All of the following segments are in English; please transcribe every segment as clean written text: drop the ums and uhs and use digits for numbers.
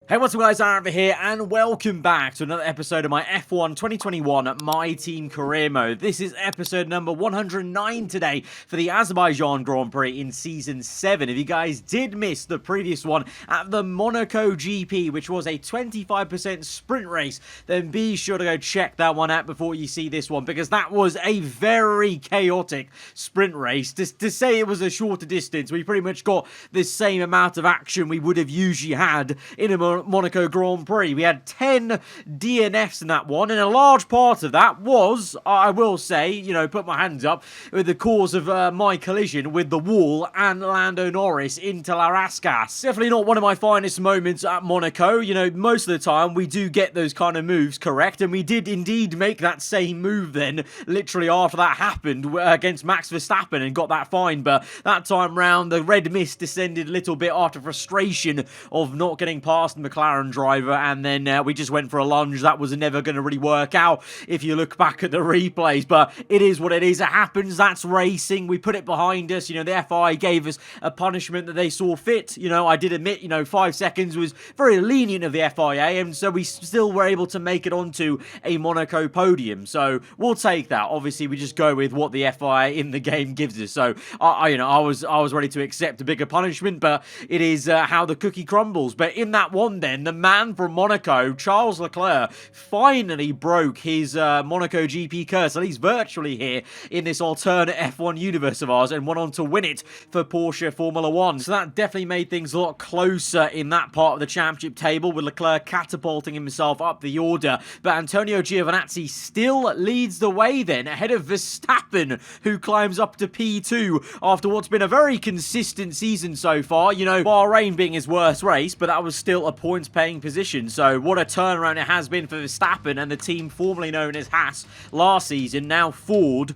Hey, what's up guys, aarava here, and welcome back to another episode of my F1 2021 MyTeam career mode. This is episode number 109 today for the Azerbaijan Grand Prix in Season 7. If you guys did miss the previous one at the Monaco GP, which was a 25% sprint race, then be sure to go check that one out before you see this one, because that was a very chaotic sprint race. To say it was a shorter distance, we pretty much got the same amount of action we would have usually had in a Monaco Grand Prix. We had 10 DNFs in that one, and a large part of that was, I will say, put my hands up, with the cause of my collision with the wall and Lando Norris into La Rascasse. Definitely not one of my finest moments at Monaco. Most of the time we do get those kind of moves correct, and we did indeed make that same move then, literally after that happened against Max Verstappen, and got that fine. But that time round, the red mist descended a little bit after frustration of not getting past the McLaren driver, and then we just went for a lunge. That was never going to really work out if you look back at the replays, but it is what it is. It happens. That's racing. We put it behind us. The FIA gave us a punishment that they saw fit. I did admit, 5 seconds was very lenient of the FIA, and so we still were able to make it onto a Monaco podium. So we'll take that. Obviously, we just go with what the FIA in the game gives us. So I was ready to accept a bigger punishment, but it is how the cookie crumbles. But in that one, then the man from Monaco, Charles Leclerc, finally broke his Monaco GP curse, at least virtually here in this alternate F1 universe of ours, and went on to win it for Porsche Formula 1. So that definitely made things a lot closer in that part of the championship table, with Leclerc catapulting himself up the order. But Antonio Giovinazzi still leads the way then, ahead of Verstappen, who climbs up to P2 after what's been a very consistent season so far. Bahrain being his worst race, but that was still a points-paying position. So what a turnaround it has been for Verstappen and the team formerly known as Haas last season, now Ford.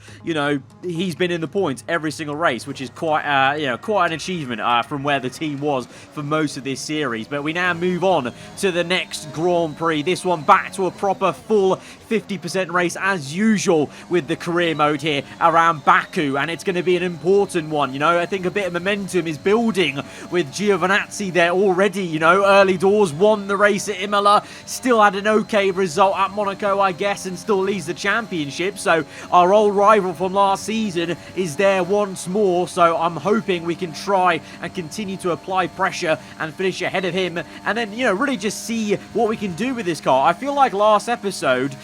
He's been in the points every single race, which is quite an achievement from where the team was for most of this series. But we now move on to the next Grand Prix. This one back to a proper full 50% race as usual with the career mode here around Baku, and it's going to be an important one. I think a bit of momentum is building with Giovinazzi there already. Early doors, won the race at Imola, still had an okay result at Monaco, I guess, and still leads the championship. So our old rival from last season is there once more, so I'm hoping we can try and continue to apply pressure and finish ahead of him, and then really just see what we can do with this car. I feel like last episode,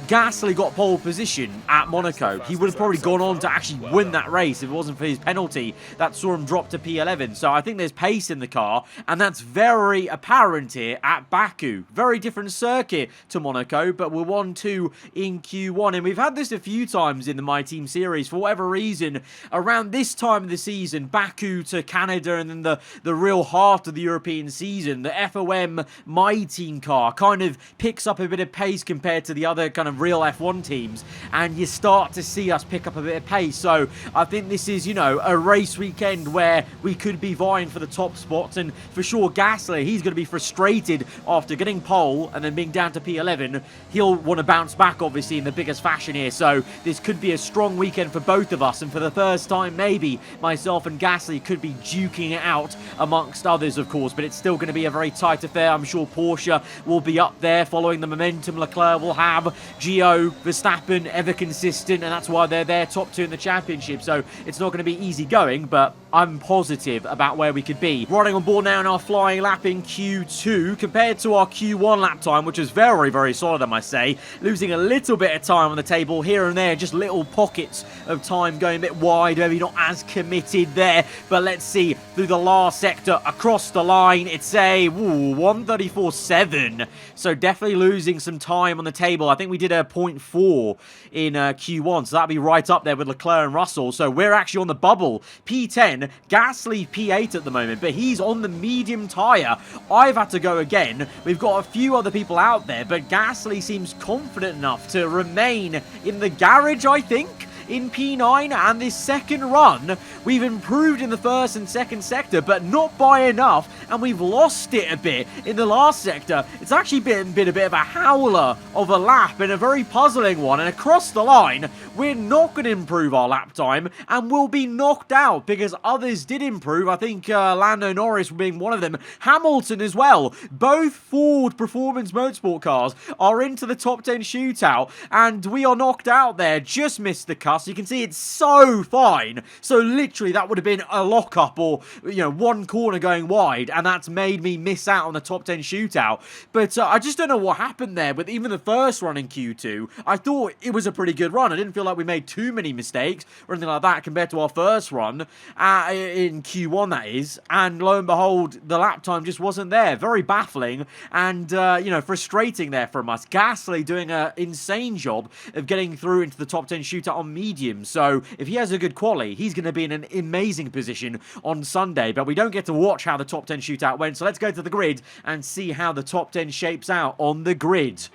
Gasly got pole position at Monaco. He would have probably gone on to actually win that race if it wasn't for his penalty that saw him drop to P11. So I think there's pace in the car, and that's very apparent here at Baku. Very different circuit to Monaco, but we're 1-2 in Q1, and we've had this a few times in the MyTeam series. For whatever reason, around this time of the season, Baku to Canada, and then the real heart of the European season, the FOM MyTeam car kind of picks up a bit of pace compared to the other kind of real F1 teams, and you start to see us pick up a bit of pace. So I think this is, a race weekend where we could be vying for the top spots, and for sure Gasly, he's going to be frustrated after getting pole and then being down to P11. He'll want to bounce back, obviously, in the biggest fashion here. So this could be a strong weekend for both of us, and for the first time, maybe myself and Gasly could be duking it out amongst others, of course, but it's still going to be a very tight affair. I'm sure Porsche will be up there following the momentum Leclerc will have. Gio, Verstappen, ever consistent, and that's why they're there top two in the championship. So it's not going to be easy going, but I'm positive about where we could be. Riding on board now in our flying lap in Q2, compared to our Q1 lap time, which was very, very solid, I must say. Losing a little bit of time on the table here and there, just little pockets of time going a bit wide, maybe not as committed there. But let's see, through the last sector, across the line, it's a 1:34.7. So definitely losing some time on the table. I think we did a 0.4 in Q1, so that'll be right up there with Leclerc and Russell. So we're actually on the bubble. P10, Gasly P8 at the moment, but he's on the medium tyre. I've had to go again. We've got a few other people out there, but Gasly seems confident enough to remain in the garage, I think. in P9, and this second run, we've improved in the first and second sector, but not by enough, and we've lost it a bit in the last sector. It's actually been a bit of a howler of a lap and a very puzzling one, and across the line, we're not going to improve our lap time, and we'll be knocked out because others did improve. I think Lando Norris being one of them, Hamilton as well. Both Ford Performance Motorsport cars are into the top 10 shootout, and we are knocked out there. Just missed the cuss. You can see it's so fine. So literally that would have been a lockup or, you know, one corner going wide, and that's made me miss out on the top 10 shootout. But I just don't know what happened there with even the first run in Q2. I thought it was a pretty good run. I didn't feel like we made too many mistakes or anything like that compared to our first run in Q1, that is. And lo and behold, the lap time just wasn't there. Very baffling and, you know, frustrating there from us. Gasly doing an insane job of getting through into the top 10 shootout on medium. So if he has a good quali, he's going to be in an amazing position on Sunday. But we don't get to watch how the top 10 shootout went. So let's go to the grid and see how the top 10 shapes out on the grid.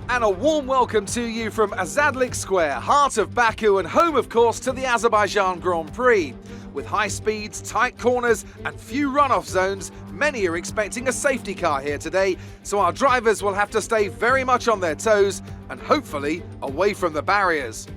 And a warm welcome to you from Azadlik Square, heart of Baku and home, of course, to the Azerbaijan Grand Prix. With high speeds, tight corners and few runoff zones, many are expecting a safety car here today, so our drivers will have to stay very much on their toes and hopefully away from the barriers.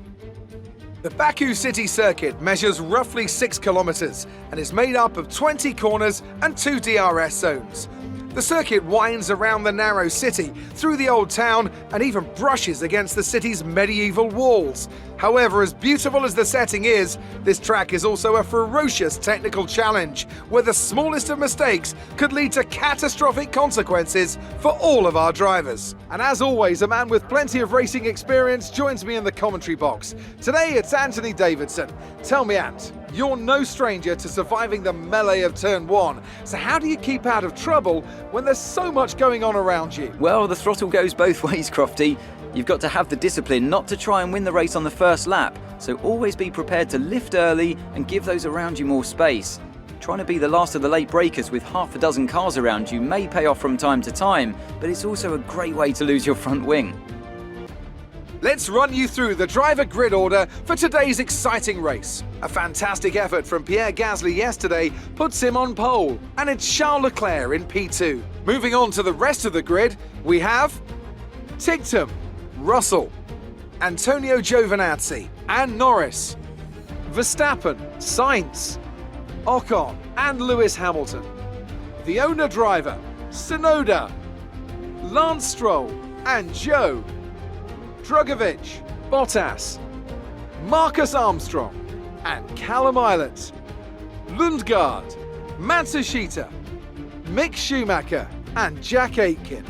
The Baku city circuit measures roughly 6 kilometers and is made up of 20 corners and 2 DRS zones. The circuit winds around the narrow city, through the old town, and even brushes against the city's medieval walls. However, as beautiful as the setting is, this track is also a ferocious technical challenge, where the smallest of mistakes could lead to catastrophic consequences for all of our drivers. And as always, a man with plenty of racing experience joins me in the commentary box. Today it's Anthony Davidson. Tell me, Ant, you're no stranger to surviving the melee of turn 1, so how do you keep out of trouble when there's so much going on around you? Well, the throttle goes both ways, Crofty. You've got to have the discipline not to try and win the race on the first lap, so always be prepared to lift early and give those around you more space. Trying to be the last of the late breakers with half a dozen cars around you may pay off from time to time, but it's also a great way to lose your front wing. Let's run you through the driver grid order for today's exciting race. A fantastic effort from Pierre Gasly yesterday puts him on pole, and it's Charles Leclerc in P2. Moving on to the rest of the grid, we have Tictum, Russell, Antonio Giovinazzi and Norris, Verstappen, Sainz, Ocon and Lewis Hamilton, the owner driver, Tsunoda, Lance Stroll and Joe, Drugovic, Bottas, Marcus Armstrong and Callum Ilott, Lundgaard, Matsushita, Mick Schumacher and Jack Aitken.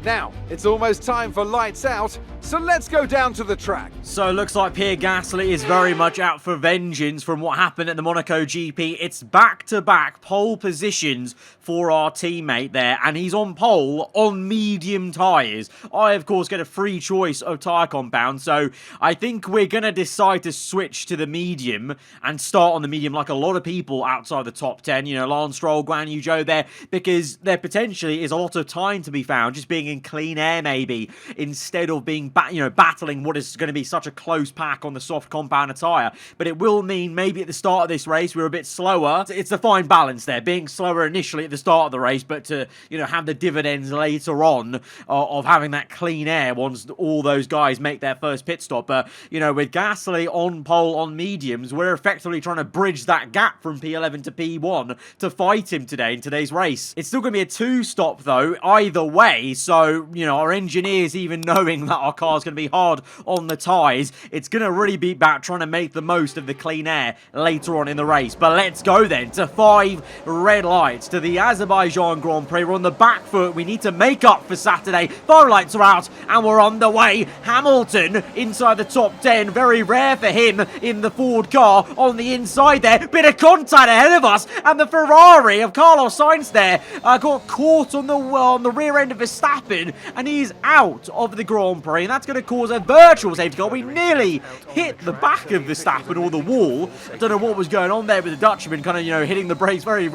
Now, it's almost time for lights out, so let's go down to the track. So it looks like Pierre Gasly is very much out for vengeance from what happened at the Monaco GP. It's back-to-back pole positions for our teammate there, and he's on pole on medium tyres. I, of course, get a free choice of tyre compound, so I think we're going to decide to switch to the medium and start on the medium like a lot of people outside the top 10. You know, Lance Stroll, Guan Yu Zhou there, because there potentially is a lot of time to be found just being in clean air maybe, instead of being battling what is going to be such a close pack on the soft compound tyre. But it will mean maybe at the start of this race we're a bit slower. It's a fine balance there, being slower initially at the start of the race, but to, you know, have the dividends later on of having that clean air once all those guys make their first pit stop. But, you know, with Gasly on pole on mediums, we're effectively trying to bridge that gap from P11 to P1 to fight him today in today's race. It's still going to be a 2-stop though, either way, so, you know, our engineers, even knowing that our car's going to be hard on the tyres, it's going to really be about trying to make the most of the clean air later on in the race. But let's go then to 5 red lights to the Azerbaijan Grand Prix. We're on the back foot. We need to make up for Saturday. 5 lights are out and we're on the way. Hamilton inside the top 10. Very rare for him in the Ford car on the inside there. Bit of contact ahead of us, and the Ferrari of Carlos Sainz there got caught on the rear end of Verstappen Verstappen, and he's out of the Grand Prix, and that's going to cause a virtual safety car. We nearly hit the back of Verstappen or the wall. I don't know what was going on there with the Dutchman kind of, you know, hitting the brakes very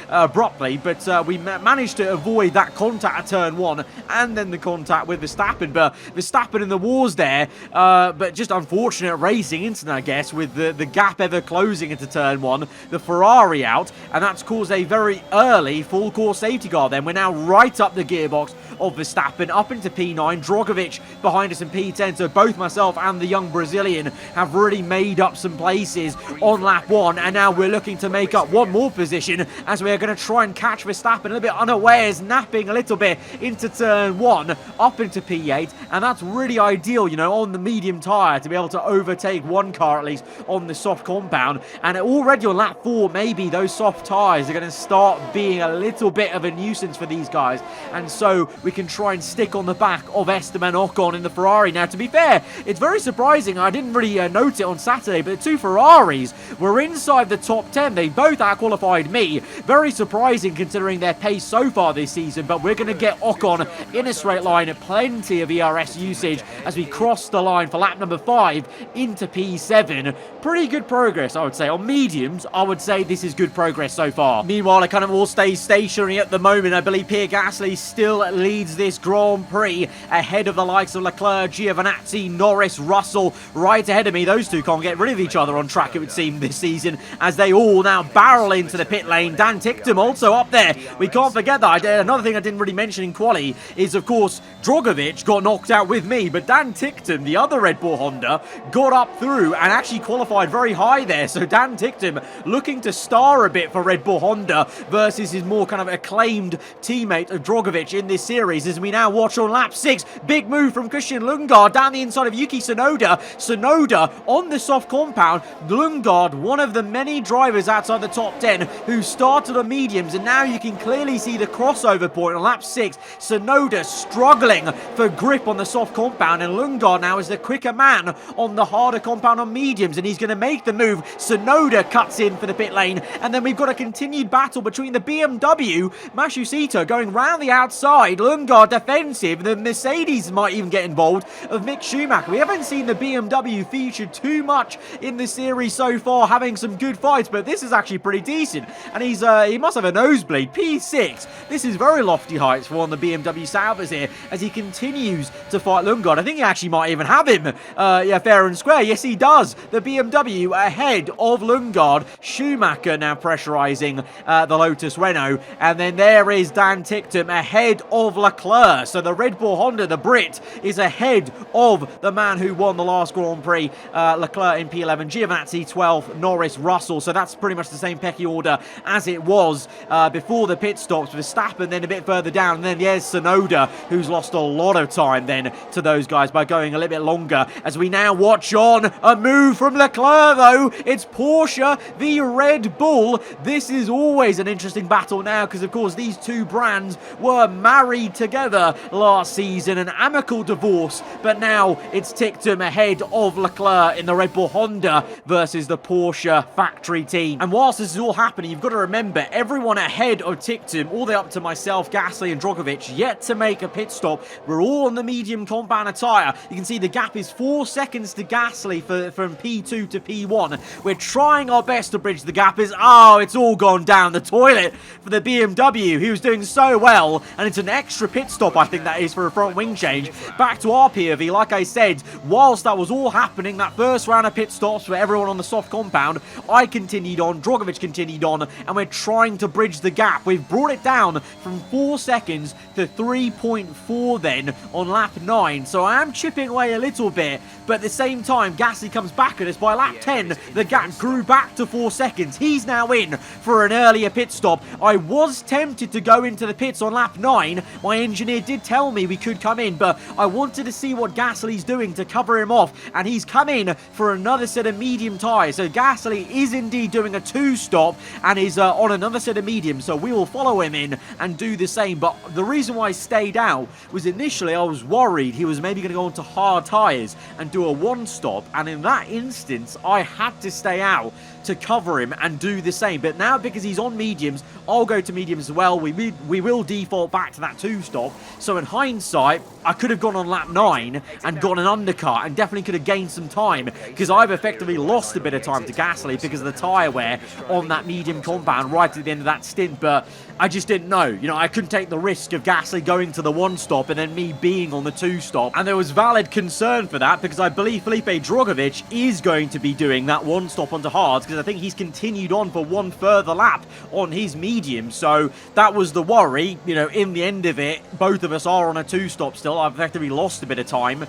abruptly, but we managed to avoid that contact at turn 1 and then the contact with Verstappen. But Verstappen in the wars there, but just unfortunate racing incident, I guess, with the gap ever closing into turn 1, the Ferrari out, and that's caused a very early full course safety car. Then we're now right up the gearbox of Verstappen, up into P9, Drogovic behind us in P10, so both myself and the young Brazilian have really made up some places on lap 1, and now we're looking to make up one more position as we are going to try and catch Verstappen a little bit unawares, napping a little bit into turn 1, up into P8, and that's really ideal, you know, on the medium tyre to be able to overtake one car at least on the soft compound. And already on lap 4, maybe those soft tyres are going to start being a little bit of a nuisance for these guys, and so we can try and stick on the back of Esteban Ocon in the Ferrari. Now, to be fair, it's very surprising. I didn't really note it on Saturday, but the two Ferraris were inside the top 10. They both out-qualified me. Very surprising considering their pace so far this season, but we're going to get Ocon in a straight line. Plenty of ERS usage as we cross the line for lap number 5 into P7. Pretty good progress, I would say. On mediums, I would say this is good progress so far. Meanwhile, it kind of all stays stationary at the moment. I believe Pierre Gasly still leads this Grand Prix ahead of the likes of Leclerc, Giovinazzi, Norris, Russell right ahead of me. Those two can't get rid of each other on track, it would seem, this season, as they all now barrel into the pit lane. Dan Ticktum also up there. We can't forget that. Another thing I didn't really mention in quali is, of course, Drogovic got knocked out with me, but Dan Ticktum, the other Red Bull Honda, got up through and actually qualified very high there. So Dan Ticktum looking to star a bit for Red Bull Honda versus his more kind of acclaimed teammate of Drogovic in this series, as we now watch on lap 6. Big move from Christian Lundgaard down the inside of Yuki Tsunoda. Tsunoda on the soft compound. Lundgaard, one of the many drivers outside the top 10 who started on mediums, and now you can clearly see the crossover point on lap 6. Tsunoda struggling for grip on the soft compound, and Lundgaard now is the quicker man on the harder compound on mediums, and he's going to make the move. Tsunoda cuts in for the pit lane, and then we've got a continued battle between the BMW, Matsushita going round the outside, Lundgaard defensive, the Mercedes might even get involved, of Mick Schumacher. We haven't seen the BMW featured too much in the series so far, having some good fights, but this is actually pretty decent, and he must have a nosebleed. P6, this is very lofty heights for one of the BMW Salvers here, as he continues to fight Lundgaard. I think he actually might even have him, yeah, fair and square. Yes, he does. The BMW ahead of Lundgaard. Schumacher now pressurising the Lotus Renault, and then there is Dan Ticktum ahead of Leclerc. So the Red Bull Honda, the Brit, is ahead of the man who won the last Grand Prix, Leclerc in P11, Giovinazzi 12, Norris, Russell. So that's pretty much the same pecking order as it was before the pit stops. Verstappen then a bit further down, and then there's Tsunoda, who's lost a lot of time then to those guys by going a little bit longer, as we now watch on a move from Leclerc though. It's Porsche v Red Bull. This is always an interesting battle now, because of course these two brands were married together last season, an amicable divorce, but now it's Ticktum ahead of Leclerc in the Red Bull Honda versus the Porsche factory team. And whilst this is all happening, you've got to remember everyone ahead of Ticktum, all the way up to myself, Gasly and Drogovic, yet to make a pit stop. We're all on the medium compound tyre. You can see the gap is 4 seconds to Gasly from P2 to P1. We're trying our best to bridge the gap. It's all gone down the toilet for the BMW, who was doing so well, and it's an extra pit stop, I think that is, for a front wing change. Back to our POV, like I said, whilst that was all happening, that first round of pit stops for everyone on the soft compound, I continued on, Drogovic continued on, and we're trying to bridge the gap. We've brought it down from 4 seconds to 3.4 then on lap 9, so I am chipping away a little bit, but at the same time, Gasly comes back at us. By lap 10, the gap grew back to 4 seconds. He's now in for an earlier pit stop. I was tempted to go into the pits on lap 9. My engineer did tell me we could come in, but I wanted to see what Gasly's doing to cover him off, and he's come in for another set of medium tyres. So Gasly is indeed doing a 2-stop and is on another set of mediums, so we will follow him in and do the same. But the reason why I stayed out was initially I was worried he was maybe going to go onto hard tyres and do a 1-stop, and in that instance I had to stay out to cover him and do the same. But now, because he's on mediums, I'll go to mediums as well. We will default back to that 2-stop. So in hindsight, I could have gone on lap 9 and got an undercut and definitely could have gained some time, because I've effectively lost a bit of time to Gasly because of the tyre wear on that medium compound right at the end of that stint. But I just didn't know. You know, I couldn't take the risk of Gasly going to the 1-stop and then me being on the 2-stop. And there was valid concern for that, because I believe Felipe Drugovich is going to be doing that 1-stop onto hards, because I think he's continued on for one further lap on his medium. So that was the worry. You know, in the end of it, both of us are on a 2-stop still. I've effectively lost a bit of time.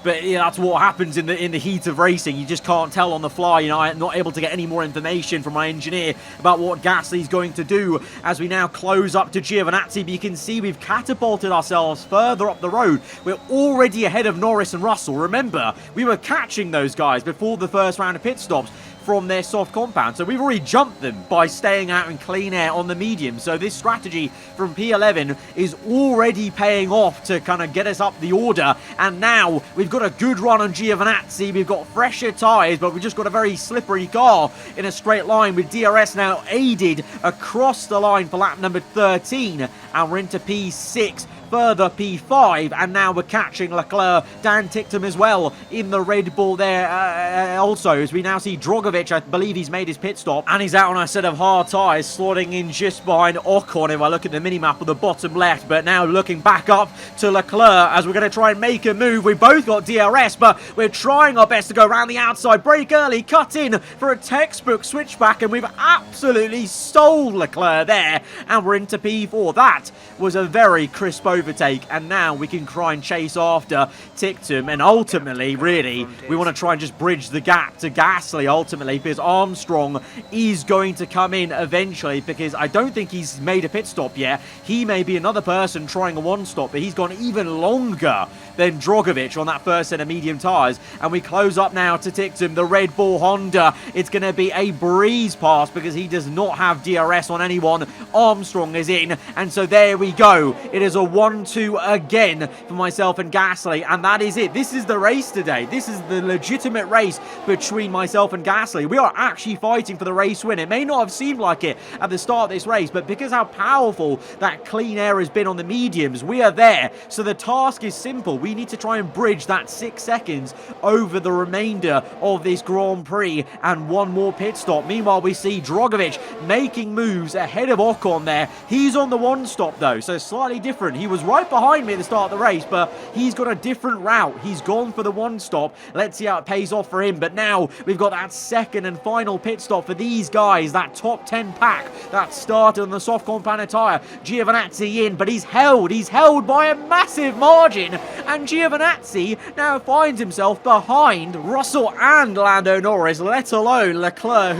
But yeah, that's what happens in the heat of racing. You just can't tell on the fly. You know, I'm not able to get any more information from my engineer about what Gasly's going to do as we now close up to Giovinazzi. But you can see we've catapulted ourselves further up the road. We're already ahead of Norris and Russell. Remember, we were catching those guys before the first round of pit stops from their soft compound. So we've already jumped them by staying out in clean air on the medium. So this strategy from P11 is already paying off to kind of get us up the order. And now we've got a good run on Giovinazzi. We've got fresher tyres, but we've just got a very slippery car in a straight line, with DRS now aided across the line for lap number 13. And we're into P6. Further P5, and now we're catching Leclerc. Dan Ticktum as well in the Red Bull there also, as we now see Drugovich. I believe he's made his pit stop, and he's out on a set of hard tyres, slotting in just behind Ocon if I look at the minimap on the bottom left. But now looking back up to Leclerc as we're going to try and make a move. We've both got DRS, but we're trying our best to go around the outside, break early, cut in for a textbook switchback, and we've absolutely stole Leclerc there, and we're into P4. That was a very crisp overtake, and now we can try and chase after Ticktum, and ultimately, really, we want to try and just bridge the gap to Gasly ultimately, because Armstrong is going to come in eventually, because I don't think he's made a pit stop yet. He may be another person trying a 1-stop, but he's gone even longer than Drugovich on that first set of medium tyres. And we close up now to Ticktum, the Red Bull Honda. It's going to be a breeze pass because he does not have DRS on anyone. Armstrong is in, and so there we go. It is a 1-2 again for myself and Gasly, and that is it. This is the race today. This is the legitimate race between myself and Gasly. We are actually fighting for the race win. It may not have seemed like it at the start of this race, but because how powerful that clean air has been on the mediums, we are there. So the task is simple. We need to try and bridge that 6 seconds over the remainder of this Grand Prix and one more pit stop. Meanwhile, we see Drugovich making moves ahead of Ocon there. He's on the 1-stop though, so slightly different. He was right behind me at the start of the race, but he's got a different route. He's gone for the 1-stop. Let's see how it pays off for him. But now we've got that second and final pit stop for these guys, that top 10 pack that started on the soft compound tyre. Giovinazzi in, but he's held by a massive margin, and Giovinazzi now finds himself behind Russell and Lando Norris, let alone Leclerc,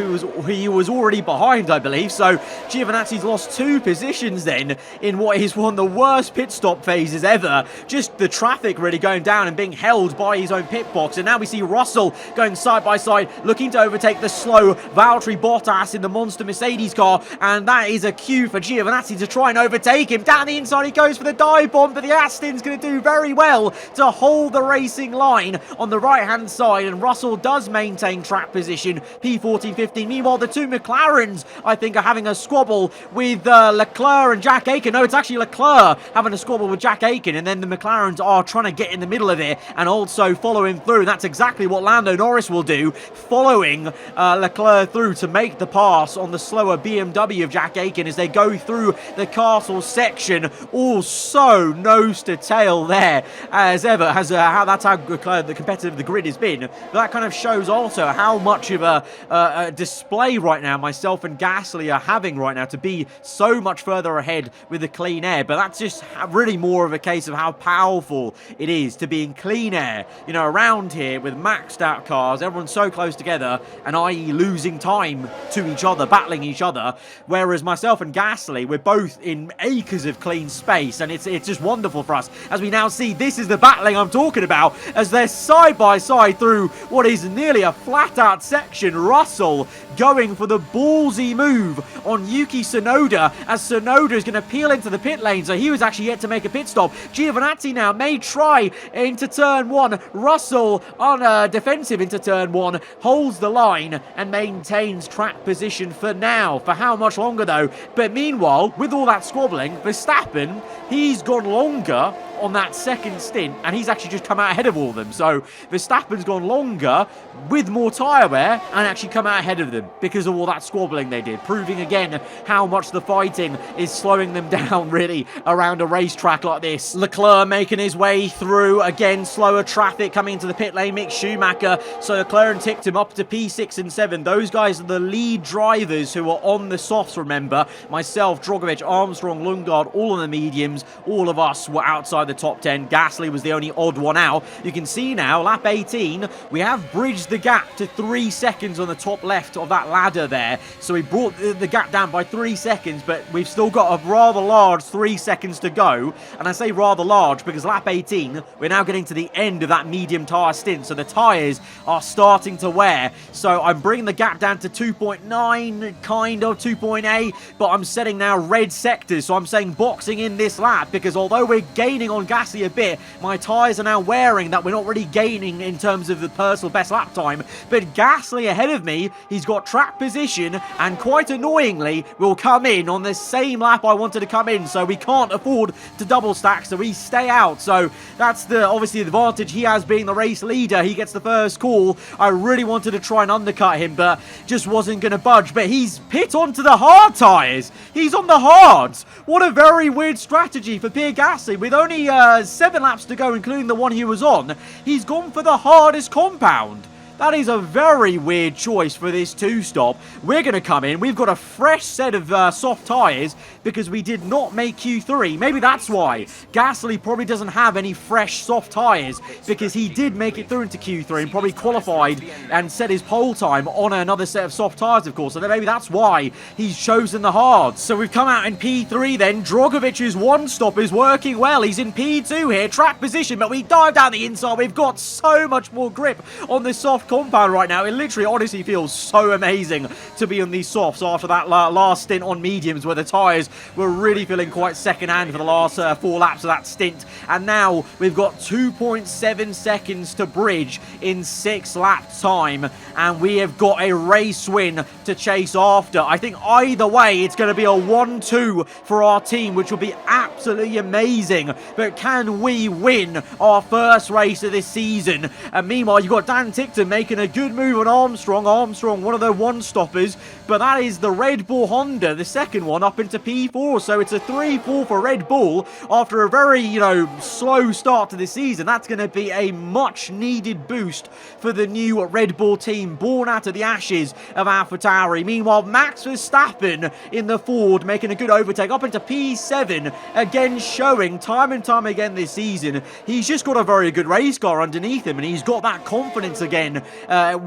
he was already behind, I believe. So Giovinazzi's lost 2 positions then in what is one of the worst pit stop phases ever. Just the traffic really going down and being held by his own pit box. And now we see Russell going side by side, looking to overtake the slow Valtteri Bottas in the monster Mercedes car, and that is a cue for Giovinazzi to try and overtake him. Down the inside he goes for the dive bomb, but the Aston's going to do very well to hold the racing line on the right hand side, and Russell does maintain track position, P14-15. Meanwhile, the 2 McLarens, I think, are having a squabble with Leclerc and Jack Aitken. No, it's actually Leclerc having a squabble with Jack Aitken, and then the McLarens are trying to get in the middle of it and also follow him through. That's exactly what Lando Norris will do, following Leclerc through to make the pass on the slower BMW of Jack Aitken as they go through the castle section. All so nose to tail there as ever, that's how the competitive the grid has been. But that kind of shows also how much of a display right now myself and Gasly are having right now to be so much further ahead with the clean air. But that's just really more of a case of how powerful it is to be in clean air, you know, around here with maxed out cars, everyone's so close together, and i.e. losing time to each other, battling each other, whereas myself and Gasly, we're both in acres of clean space, and it's just wonderful for us. As we now see, this this is the battling I'm talking about, as they're side by side through what is nearly a flat out section. Russell going for the ballsy move on Yuki Tsunoda, as Tsunoda is going to peel into the pit lane, so he was actually yet to make a pit stop. Giovinazzi now may try into turn 1. Russell on defensive into turn 1, holds the line and maintains track position for now. For how much longer though? But meanwhile, with all that squabbling, Verstappen, he's gone longer on that second stint, and he's actually just come out ahead of all of them. So Verstappen's gone longer with more tyre wear and actually come out ahead of them because of all that squabbling they did, proving again how much the fighting is slowing them down really around a racetrack like this. Leclerc making his way through, again slower traffic coming into the pit lane. Mick Schumacher, so Leclerc ticked him up to P6 and 7. Those guys are the lead drivers who are on the softs, remember. Myself, Drogovic, Armstrong, Lundgaard, all on the mediums. All of us were outside the top 10. Gasly was the only odd one out. You can see now, lap 18, we have bridged the gap to 3 seconds on the top left of that ladder there. So we brought the gap down by 3 seconds, but we've still got a rather large 3 seconds to go. And I say rather large because lap 18, we're now getting to the end of that medium tyre stint. So the tyres are starting to wear. So I'm bringing the gap down to 2.9, kind of 2.8, but I'm setting now red sectors. So I'm saying boxing in this lap, because although we're gaining on Gasly a bit, my tyres are now wearing that we're not really gaining in terms of the personal best lap time. But Gasly ahead of me, he's got track position, and quite annoyingly will come in on the same lap I wanted to come in, so we can't afford to double stack, so we stay out. So that's obviously the advantage he has being the race leader. He gets the first call. I really wanted to try and undercut him, but just wasn't going to budge. But he's pit onto the hard tyres. He's on the hards. What a very weird strategy for Pierre Gasly. With only 7 laps to go, including the one he was on, he's gone for the hardest compound. That is a very weird choice for this 2-stop. We're going to come in. We've got a fresh set of soft tyres because we did not make Q3. Maybe that's why. Gasly probably doesn't have any fresh soft tyres because he did make it through into Q3 and probably qualified and set his pole time on another set of soft tyres, of course. So maybe that's why he's chosen the hards. So we've come out in P3 then. Drogovic's 1-stop is working well. He's in P2 here. Track position, but we dive down the inside. We've got so much more grip on this soft compound right now. It literally honestly feels so amazing to be on these softs after that last stint on mediums where the tyres were really feeling quite second hand for the last 4 laps of that stint. And now we've got 2.7 seconds to bridge in 6 lap time, and we have got a race win to chase after. I think either way it's going to be a 1-2 for our team, which will be absolutely amazing. But can we win our first race of this season? And meanwhile, you've got Dan Tickton making a good move on Armstrong. Armstrong, one of the 1-stoppers, but that is the Red Bull Honda, the second one, up into P4. So it's a 3-4 for Red Bull after a very, slow start to the season. That's going to be a much needed boost for the new Red Bull team, born out of the ashes of AlphaTauri. Meanwhile, Max Verstappen in the Ford making a good overtake up into P7, again showing time and time again this season he's just got a very good race car underneath him, and he's got that confidence again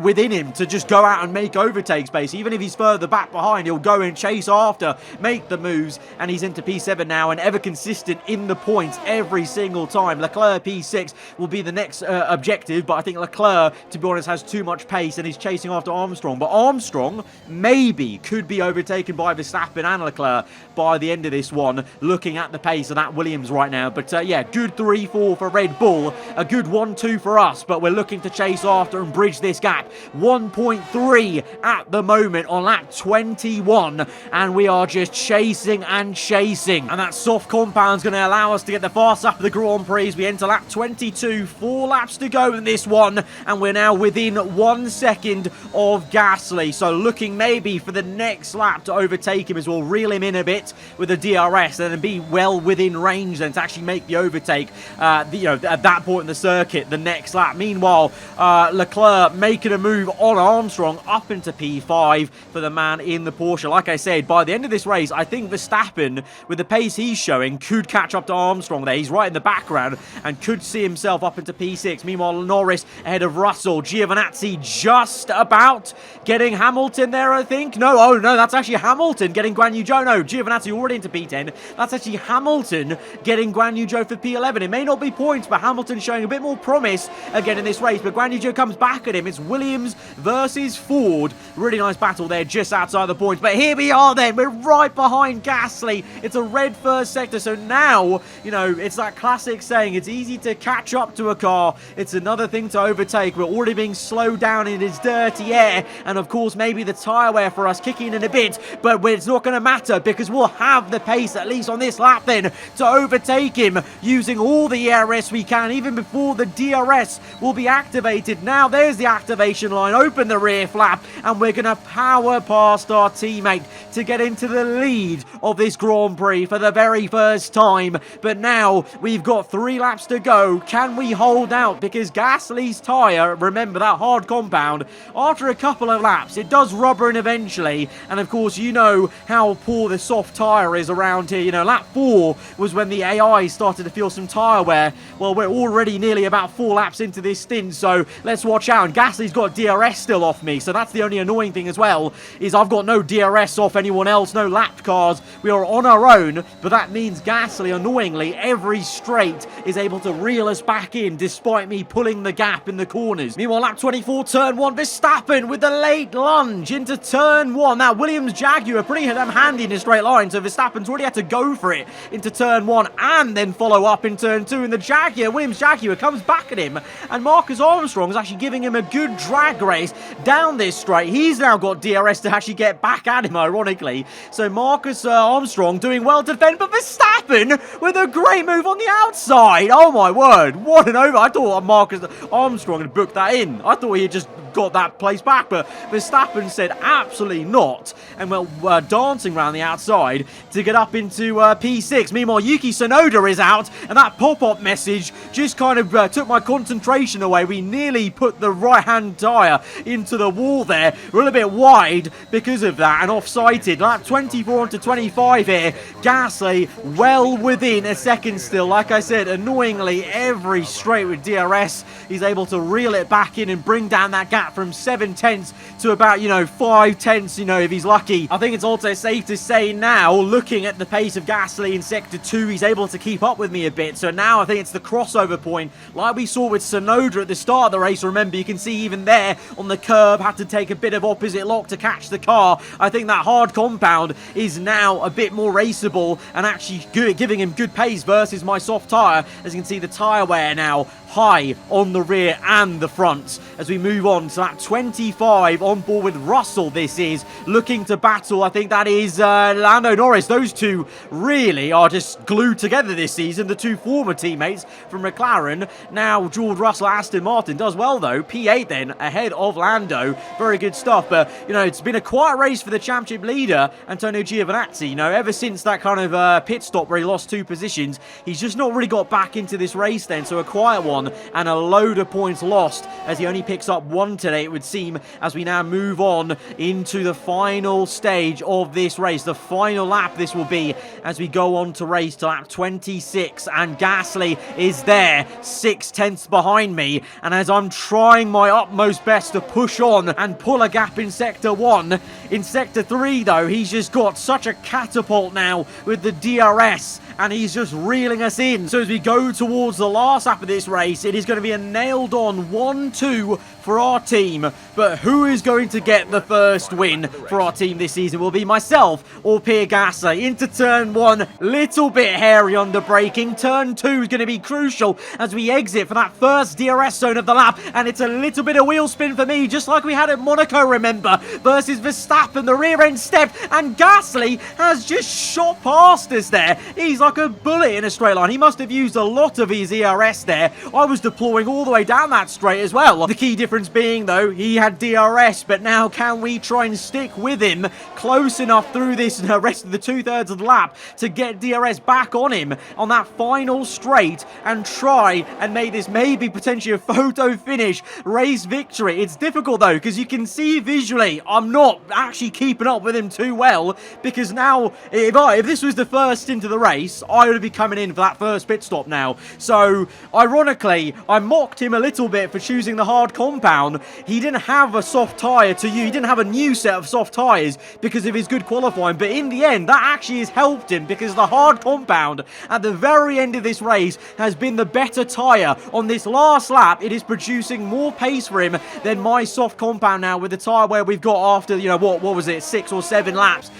within him to just go out and make overtakes, basically. Even if he's further back behind, he'll go and chase after, make the moves, and he's into P7 now and ever consistent in the points every single time. Leclerc P6 will be the next objective, but I think Leclerc, to be honest, has too much pace and he's chasing after Armstrong. But Armstrong maybe could be overtaken by Verstappen and Leclerc by the end of this one, looking at the pace of that Williams right now. But yeah, good 3-4 for Red Bull, a good 1-2 for us, but we're looking to chase after and bridge this gap. 1.3 at the moment on lap 21, and we are just chasing and chasing. And that soft compound's going to allow us to get the fast lap of the Grand Prix as we enter lap 22. 4 laps to go in this one, and we're now within 1 second of Gasly. So looking maybe for the next lap to overtake him as we'll reel him in a bit with the DRS and then be well within range then to actually make the overtake at that point in the circuit, the next lap. Meanwhile, Leclerc Leclerc making a move on Armstrong up into P5 for the man in the Porsche. Like I said, by the end of this race, I think Verstappen, with the pace he's showing, could catch up to Armstrong there. He's right in the background and could see himself up into P6. Meanwhile, Norris ahead of Russell. Giovinazzi just about getting Hamilton there, I think. No, oh no, that's actually Hamilton getting Guan Yu Zhou. No, Giovinazzi already into P10. That's actually Hamilton getting Guan Yu Zhou for P11. It may not be points, but Hamilton showing a bit more promise again in this race. But Guan Yu Zhou comes back at him. It's Williams versus Ford. Really nice battle there just outside the points. But here we are then. We're right behind Gasly. It's a red first sector. So now, you know, it's that classic saying, it's easy to catch up to a car. It's another thing to overtake. We're already being slowed down in his dirty air. And of course, maybe the tyre wear for us kicking in a bit. But it's not going to matter because we'll have the pace, at least on this lap then, to overtake him using all the ERS we can, even before the DRS will be activated. Now there's the activation line. Open the rear flap and we're going to power past our teammate to get into the lead of this Grand Prix for the very first time. But now we've got 3 laps to go. Can we hold out? Because Gasly's tyre, remember that hard compound, after a couple of laps it does rubber in eventually. And of course, you know how poor the soft tyre is around here. You know, lap 4 was when the AI started to feel some tyre wear. Well, we're already nearly about 4 laps into this stint, so let's watch out. And Gasly's got DRS still off me, so that's the only annoying thing as well, is I've got no DRS off anyone else, no lapped cars. We are on our own, but that means Gasly, annoyingly, every straight is able to reel us back in despite me pulling the gap in the corners. Meanwhile, lap 24, turn 1, Verstappen with the late lunge into turn 1. Now, Williams Jaguar pretty damn handy in a straight line, so Verstappen's already had to go for it into turn 1 and then follow up in turn 2. And the Jaguar, Williams Jaguar, comes back at him, and Marcus Armstrong's actually giving him a good drag race down this straight. He's now got DRS to actually get back at him, ironically. So Marcus Armstrong doing well to defend, but Verstappen with a great move on the outside. Oh my word, what an over. I thought Marcus Armstrong had booked that in. I thought he had just got that place back, but Verstappen said absolutely not, and well, dancing around the outside to get up into P6. Meanwhile, Yuki Tsunoda is out, and that pop-up message just kind of took my concentration away. We nearly put the right-hand tyre into the wall there. We're a little bit wide because of that, and off-sighted. Lap 24 onto 25 here. Gasly well within a second still. Like I said, annoyingly, every straight with DRS, he's able to reel it back in and bring down that gap from 7 tenths to about, you know, 5 tenths, you know, if he's lucky. I think it's also safe to say now, looking at the pace of Gasly in Sector 2, he's able to keep up with me a bit. So now I think it's the crossover point, like we saw with Tsunoda at the start of the race. Remember, you can see even there on the curb, had to take a bit of opposite lock to catch the car. I think that hard compound is now a bit more raceable and actually giving him good pace versus my soft tyre. As you can see, the tyre wear now high on the rear and the front. As we move on to lap 25, on board with Russell, this is looking to battle. I think that is Lando Norris. Those two really are just glued together this season, the two former teammates from McLaren. Now George Russell, Aston Martin, does well though, P8 then, ahead of Lando. Very good stuff, but you know, it's been a quiet race for the championship leader, Antonio Giovinazzi. You know, ever since that kind of pit stop where he lost 2 positions, he's just not really got back into this race then, so a quiet one and a load of points lost as he only picks up 1 today, it would seem, as we now move on into the final stage of this race. The final lap this will be as we go on to race to lap 26, and Gasly is there 6 tenths behind me, and as I'm trying my utmost best to push on and pull a gap in Sector 1, in Sector 3 though, he's just got such a catapult now with the DRS, and he's just reeling us in. So as we go towards the last lap of this race, it is going to be a nailed on 1-2 for our team, but who is going to get the first win for our team this season will be myself or Pierre Gasly. Into turn 1, little bit hairy under braking. Turn 2 is going to be crucial as we exit for that first DRS zone of the lap, and it's a little bit of wheel spin for me, just like we had at Monaco, remember, versus Verstappen, the rear end step, and Gasly has just shot past us there. He's like a bullet in a straight line. He must have used a lot of his ERS there. I was deploying all the way down that straight as well. The key difference being, though, he had DRS, but now can we try and stick with him close enough through this rest of the 2/3 of the lap to get DRS back on him on that final straight and try and make this maybe potentially a photo finish race victory? It's difficult, though, because you can see visually I'm not actually keeping up with him too well, because now if this was the first into the race, I would be coming in for that first pit stop now. So ironically, I mocked him a little bit for choosing the hard compound. He didn't have a soft tyre to use. He didn't have a new set of soft tyres because of his good qualifying, but in the end that actually has helped him, because the hard compound at the very end of this race has been the better tyre. On this last lap, it is producing more pace for him than my soft compound now, with the tyre where we've got after, you know, what was it, 6 or 7 laps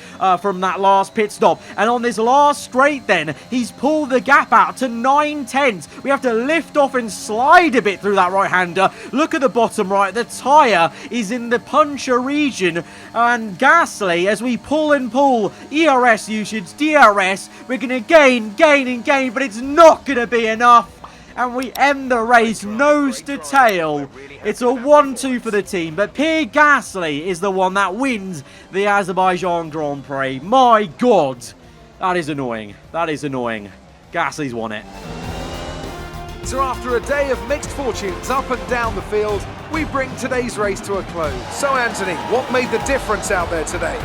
from that last pit stop. And on this last straight then, he's pulled the gap out to 9/10. We have to lift off and slide a bit through that right-hander. Look at the bottom right, the tyre is in the puncture region, and Gasly, as we pull and pull, ERS usage, DRS, we're going to gain, but it's not going to be enough. And we end the race nose to tail. It's a 1-2 for the team, but Pierre Gasly is the one that wins the Azerbaijan Grand Prix. My God, that is annoying. That is annoying. Gasly's won it. So after a day of mixed fortunes up and down the field, we bring today's race to a close. So Anthony, what made the difference out there today?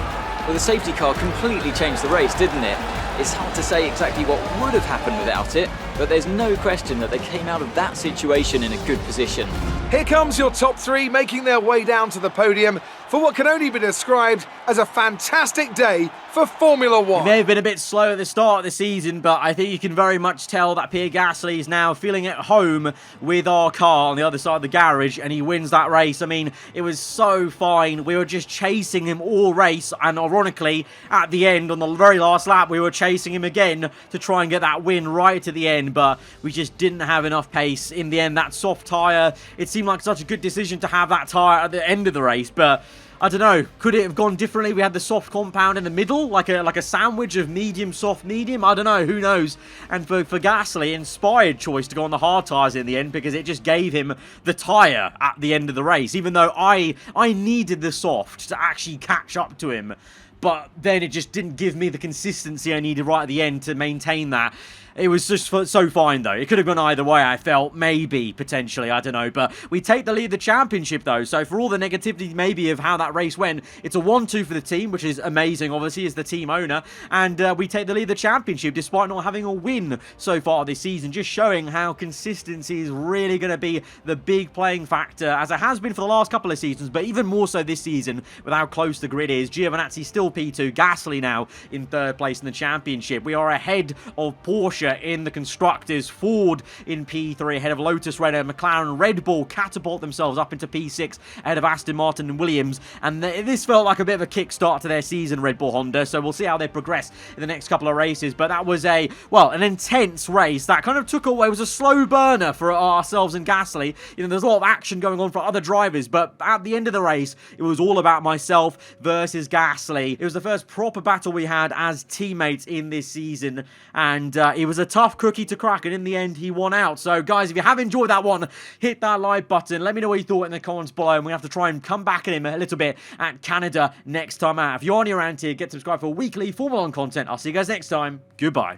Well, the safety car completely changed the race, didn't it? It's hard to say exactly what would have happened without it, but there's no question that they came out of that situation in a good position. Here comes your top 3 making their way down to the podium for what can only be described as a fantastic day for Formula One. It may have been a bit slow at the start of the season, but I think you can very much tell that Pierre Gasly is now feeling at home with our car on the other side of the garage, and he wins that race. I mean, it was so fine. We were just chasing him all race, and ironically, at the end, on the very last lap, we were chasing him again to try and get that win right at the end, but we just didn't have enough pace. In the end, that soft tyre, it seemed like such a good decision to have that tyre at the end of the race, but I don't know, could it have gone differently? We had the soft compound in the middle, like a sandwich of medium, soft, medium. I don't know, who knows? And for Gasly, inspired choice to go on the hard tyres in the end, because it just gave him the tyre at the end of the race, even though I needed the soft to actually catch up to him. But then it just didn't give me the consistency I needed right at the end to maintain that. It was just so fine, though. It could have gone either way, I felt. Maybe, potentially, I don't know. But we take the lead of the championship, though. So for all the negativity, maybe, of how that race went, it's a 1-2 for the team, which is amazing, obviously, as the team owner. And we take the lead of the championship, despite not having a win so far this season. Just showing how consistency is really going to be the big playing factor, as it has been for the last couple of seasons, but even more so this season, with how close the grid is. Giovinazzi still P2, Gasly now in 3rd place in the championship. We are ahead of Porsche in the Constructors, Ford in P3 ahead of Lotus, Renault, McLaren, Red Bull catapult themselves up into P6 ahead of Aston Martin and Williams, and this felt like a bit of a kickstart to their season, Red Bull Honda, so we'll see how they progress in the next couple of races. But that was an intense race that kind of took away, it was a slow burner for ourselves and Gasly. You know, there's a lot of action going on for other drivers, but at the end of the race, it was all about myself versus Gasly. It was the first proper battle we had as teammates in this season, and it was a tough cookie to crack, and in the end, he won out. So, guys, if you have enjoyed that one, hit that like button. Let me know what you thought in the comments below, and we have to try and come back at him a little bit at Canada next time out. If you're new around here, get subscribed for weekly Formula One content. I'll see you guys next time. Goodbye.